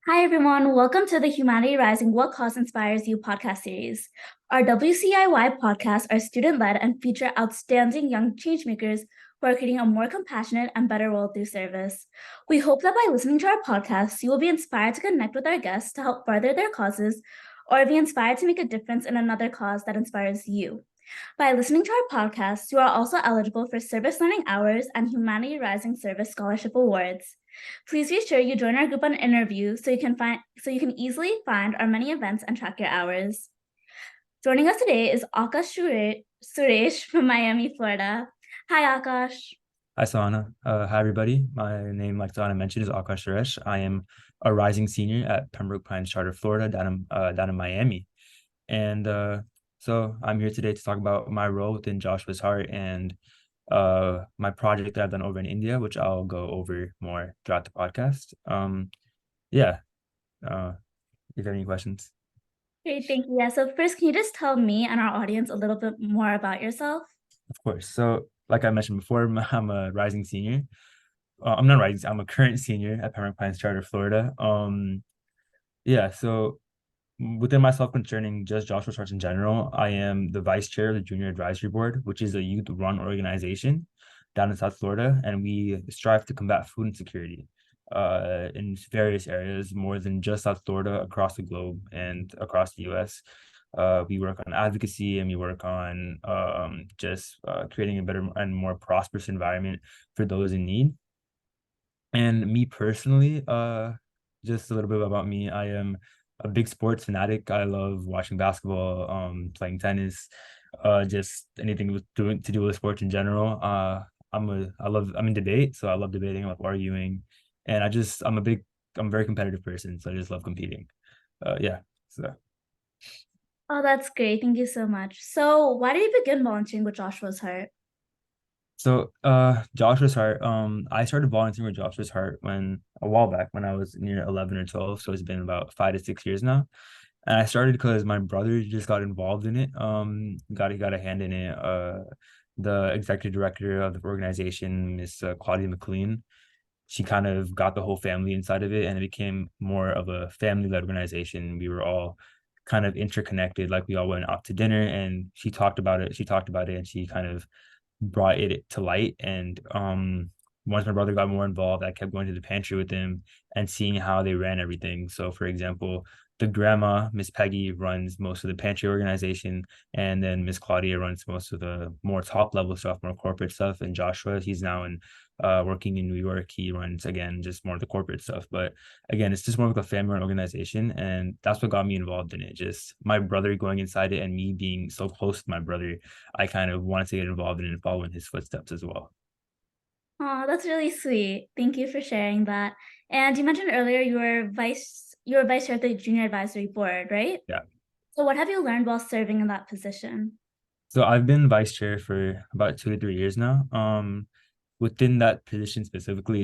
Hi, everyone. Welcome to the Humanity Rising What Cause Inspires You podcast series. Our WCIY podcasts are student led and feature outstanding young changemakers who are creating a more compassionate and better world through service. We hope that by listening to our podcasts, you will be inspired to connect with our guests to help further their causes or be inspired to make a difference in another cause that inspires you. By listening to our podcast, you are also eligible for service learning hours and Humanity Rising Service Scholarship Awards. Please be sure you join our group on interview so you can easily find our many events and track your hours. Joining us today is Aakash Suresh from Miami, Florida. Hi, Aakash. Hi, Sana. Hi, everybody. My name, like Sana mentioned, is Aakash Suresh. I am a rising senior at Pembroke Pines Charter, Florida, down in Miami. And so I'm here today to talk about my role within Joshua's Heart and my project that I've done over in India, which I'll go over more throughout the podcast. Yeah. If you have any questions. Great, thank you. Yeah, so first, can you just tell me and our audience a little bit more about yourself? Of course. So, like I mentioned before, I'm a rising senior. I'm not rising, I'm a current senior at Pembroke Pines Charter, Florida. Yeah, so within myself concerning just Joshua Trust in general, I am the vice chair of the Junior Advisory Board, which is a youth-run organization down in South Florida, and we strive to combat food insecurity in various areas, more than just South Florida, across the globe and across the U.S. We work on advocacy and we work on just creating a better and more prosperous environment for those in need. And me personally, just a little bit about me. I am a big sports fanatic. I love watching basketball, playing tennis, just anything with doing to do with sports in general. I'm in debate, so I love debating, I love arguing, and I'm a very competitive person, so I just love competing. Yeah. So Oh, that's great. Thank you so much. So, why did you begin volunteering with Joshua's Heart? Joshua's Heart, I started volunteering with Joshua's Heart when a while back when I was near 11 or 12. So it's been about 5 to 6 years now. And I started because my brother just got involved in it. Got a hand in it. The executive director of the organization, Miss Claudia McLean, she kind of got the whole family inside of it, and it became more of a family-led organization. We were all kind of interconnected, like we all went out to dinner, and she talked about it. She talked about it, and she kind of brought it to light. And once my brother got more involved, I kept going to the pantry with him and seeing how they ran everything. So, for example, the grandma, Miss Peggy, runs most of the pantry organization, and then Miss Claudia runs most of the more top level stuff, more corporate stuff. And Joshua, he's now in working in New York. He runs again just more of the corporate stuff. But again, it's just more of a family run organization, and that's what got me involved in it. Just my brother going inside it and me being so close to my brother, I kind of wanted to get involved in it and follow in his footsteps as well. Oh, that's really sweet. Thank you for sharing that. And you mentioned earlier you were vice chair of the Junior Advisory Board, right? Yeah. So what have you learned while serving in that position? So I've been vice chair for about 2 to 3 years now. Within that position specifically,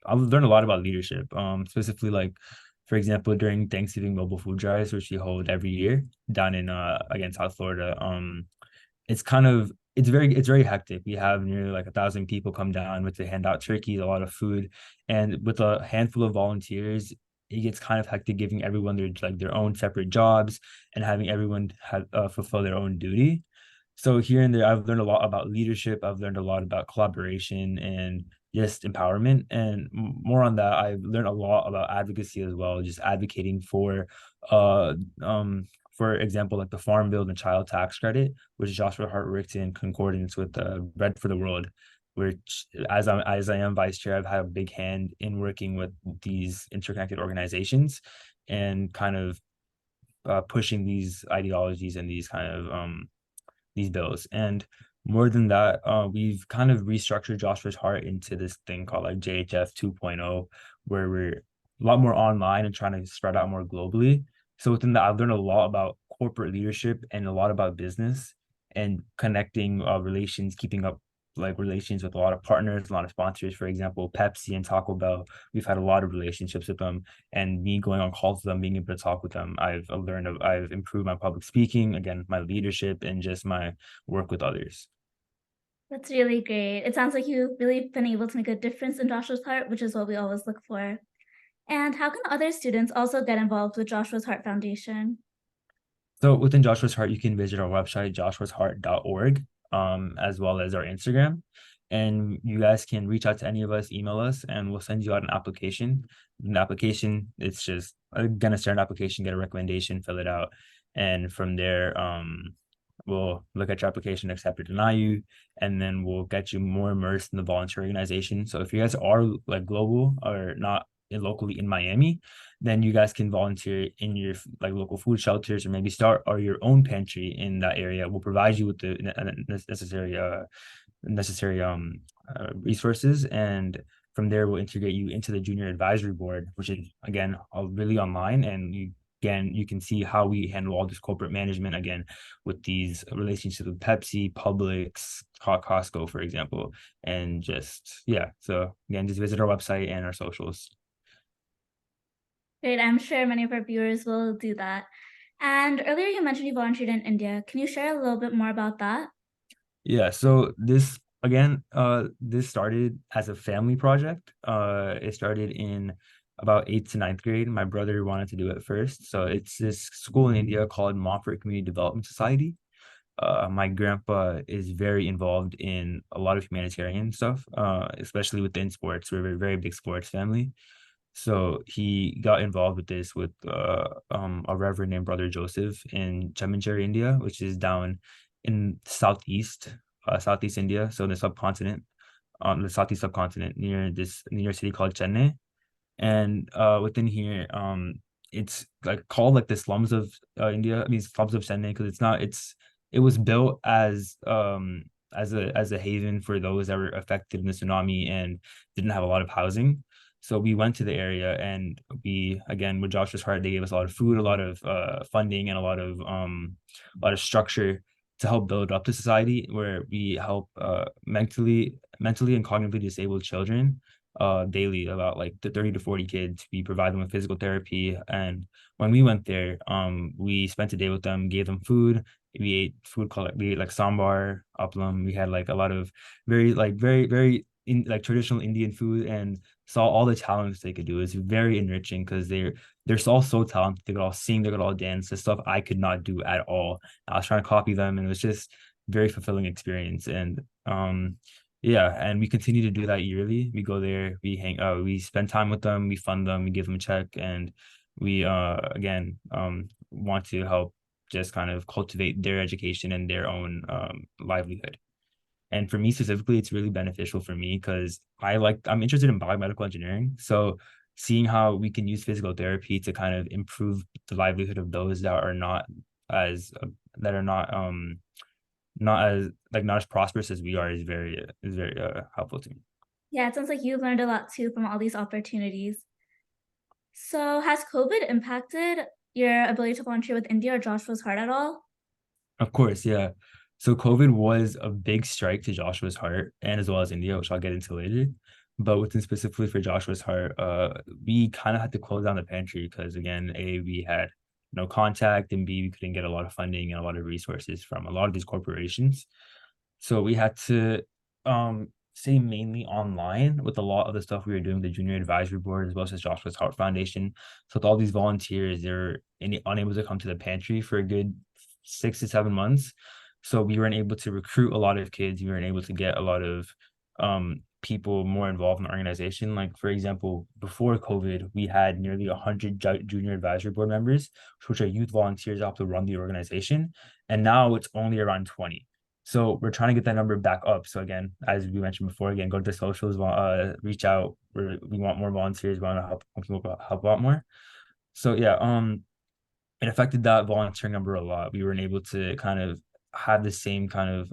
I've learned a lot about leadership. Specifically, like, for example, during Thanksgiving mobile food drives, which we hold every year down in again South Florida. It's very hectic. We have nearly like 1,000 people come down with to hand out turkeys, a lot of food, and with a handful of volunteers, it gets kind of hectic giving everyone their own separate jobs and having everyone fulfill their own duty. So here and there, I've learned a lot about leadership. I've learned a lot about collaboration and just empowerment. And more on that, I've learned a lot about advocacy as well, just advocating uh, for example, like the Farm Bill and Child Tax Credit, which Joshua Hart worked in concordance with Bread for the World, which as I am vice chair, I've had a big hand in working with these interconnected organizations and kind of pushing these ideologies and these bills. And more than that, we've kind of restructured Joshua's Heart into this thing called like JHF 2.0, where we're a lot more online and trying to spread out more globally. So within that, I've learned a lot about corporate leadership and a lot about business and connecting relations, keeping up like relations with a lot of partners, a lot of sponsors. For example, Pepsi and Taco Bell. We've had a lot of relationships with them, and me going on calls with them, being able to talk with them, I've improved my public speaking, again, my leadership, and just my work with others. That's really great. It sounds like you've really been able to make a difference in Joshua's heart, which is what we always look for. And how can other students also get involved with Joshua's Heart Foundation? So within Joshua's Heart, you can visit our website, joshuasheart.org, as well as our Instagram. And you guys can reach out to any of us, email us, and we'll send you out an application. An application, it's just again a standard application, get a recommendation, fill it out. And from there, we'll look at your application, accept or deny you, and then we'll get you more immersed in the volunteer organization. So if you guys are like global or not locally in Miami, then you guys can volunteer in your like local food shelters or maybe start or your own pantry in that area. We'll provide you with the necessary resources, and from there we'll integrate you into the junior advisory board, which is again really online, and you can see how we handle all this corporate management again with these relationships with Pepsi, Publix, Costco, for example, and just yeah. So again, just visit our website and our socials. Great, I'm sure many of our viewers will do that. And earlier you mentioned you volunteered in India. Can you share a little bit more about that? Yeah, so this again, this started as a family project. It started in about eighth to ninth grade. My brother wanted to do it first. So it's this school in India called Montfort Community Development Society. My grandpa is very involved in a lot of humanitarian stuff, especially within sports. We're a very big sports family. So he got involved with this with a reverend named Brother Joseph in Chennai, India, which is down in Southeast India, so in the subcontinent, on the southeast subcontinent near a city called Chennai. And within here, it's like called like the slums of India. I mean, slums of Chennai because it was built as a haven for those that were affected in the tsunami and didn't have a lot of housing. So we went to the area and we again with Joshua's Heart, they gave us a lot of food, a lot of funding, and a lot of structure to help build up the society where we help mentally and cognitively disabled children daily, about like the 30 to 40 kids. We provide them with physical therapy. And when we went there, we spent a day with them, gave them food. We ate like sambar, aplam. We had like a lot of very like traditional Indian food, and saw all the talents they could do. It's very enriching because they're all so talented. They could all sing, they could all dance, the stuff I could not do at all. I was trying to copy them, and it was just very fulfilling experience. And yeah, and we continue to do that yearly. We go there, we spend time with them, we fund them, we give them a check, and we again want to help just kind of cultivate their education and their own livelihood. And for me specifically, it's really beneficial for me because I'm interested in biomedical engineering. So seeing how we can use physical therapy to kind of improve the livelihood of those that are not as that are not as prosperous as we are is very helpful to me. Yeah, it sounds like you learned a lot too from all these opportunities. So, has COVID impacted your ability to volunteer with India or Joshua's Heart at all? Of course, yeah. So COVID was a big strike to Joshua's Heart and as well as India, which I'll get into later. But within specifically for Joshua's Heart, we kind of had to close down the pantry because again, A, we had no contact, and B, we couldn't get a lot of funding and a lot of resources from a lot of these corporations. So we had to stay mainly online with a lot of the stuff we were doing, the junior advisory board as well as Joshua's Heart Foundation. So with all these volunteers, they're unable to come to the pantry for a good 6 to 7 months. So we weren't able to recruit a lot of kids. We weren't able to get a lot of people more involved in the organization. Like for example, before COVID, we had nearly 100 junior advisory board members, which are youth volunteers that help to run the organization. And now it's only around 20. So we're trying to get that number back up. So again, as we mentioned before, again, go to the socials, reach out. We want more volunteers. We want to help out more. So yeah, it affected that volunteer number a lot. We weren't able to kind of have the same kind of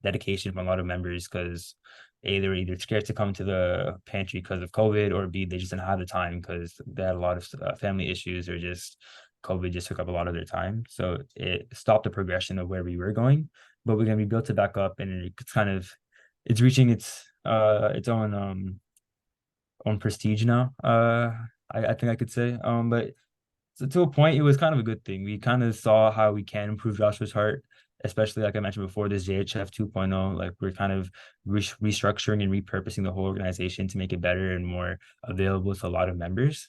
dedication from a lot of members because A, they were either scared to come to the pantry because of COVID, or B, they just didn't have the time because they had a lot of family issues, or just COVID just took up a lot of their time. So it stopped the progression of where we were going. But we're gonna be built it back up, and it's kind of it's reaching its own prestige now. I think I could say. But so to a point, it was kind of a good thing. We kind of saw how we can improve Joshua's Heart, especially like I mentioned before, this JHF 2.0, like we're kind of restructuring and repurposing the whole organization to make it better and more available to a lot of members.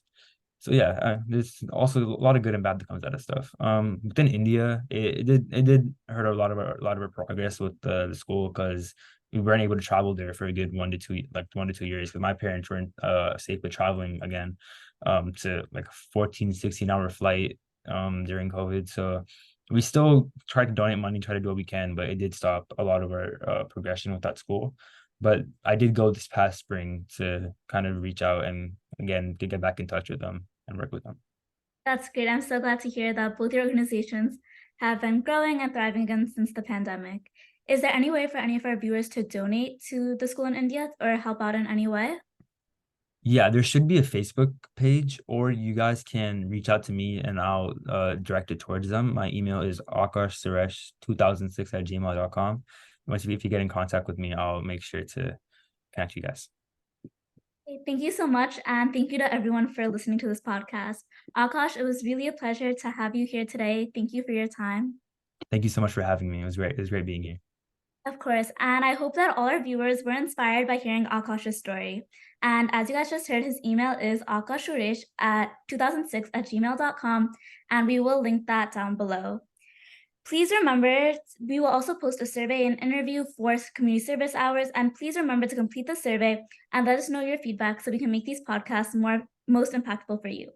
So yeah, there's also a lot of good and bad that comes out of stuff. Within India, it did hurt a lot of our progress with the school because we weren't able to travel there for a good 1 to 2 years because my parents weren't safe with traveling again to like a 14, 16 hour flight during COVID. So we still try to donate money, try to do what we can, but it did stop a lot of our progression with that school. But I did go this past spring to kind of reach out and again to get back in touch with them and work with them. That's great. I'm so glad to hear that both your organizations have been growing and thriving again since the pandemic. Is there any way for any of our viewers to donate to the school in India or help out in any way? Yeah, there should be a Facebook page, or you guys can reach out to me and I'll direct it towards them. My email is akashsuresh2006@gmail.com. Once if you get in contact with me, I'll make sure to connect you guys. Okay, thank you so much. And thank you to everyone for listening to this podcast. Akash, it was really a pleasure to have you here today. Thank you for your time. Thank you so much for having me. It was great. It was great being here. Of course, and I hope that all our viewers were inspired by hearing Akash's story. And as you guys just heard, his email is akashuresh at 2006@gmail.com, and we will link that down below. Please remember, we will also post a survey and interview for community service hours, and please remember to complete the survey and let us know your feedback so we can make these podcasts most impactful for you.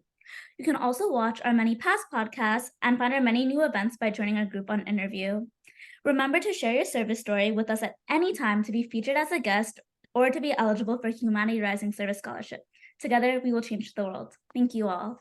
You can also watch our many past podcasts and find our many new events by joining our group on interview. Remember to share your service story with us at any time to be featured as a guest or to be eligible for Humanity Rising Service Scholarship. Together, we will change the world. Thank you all.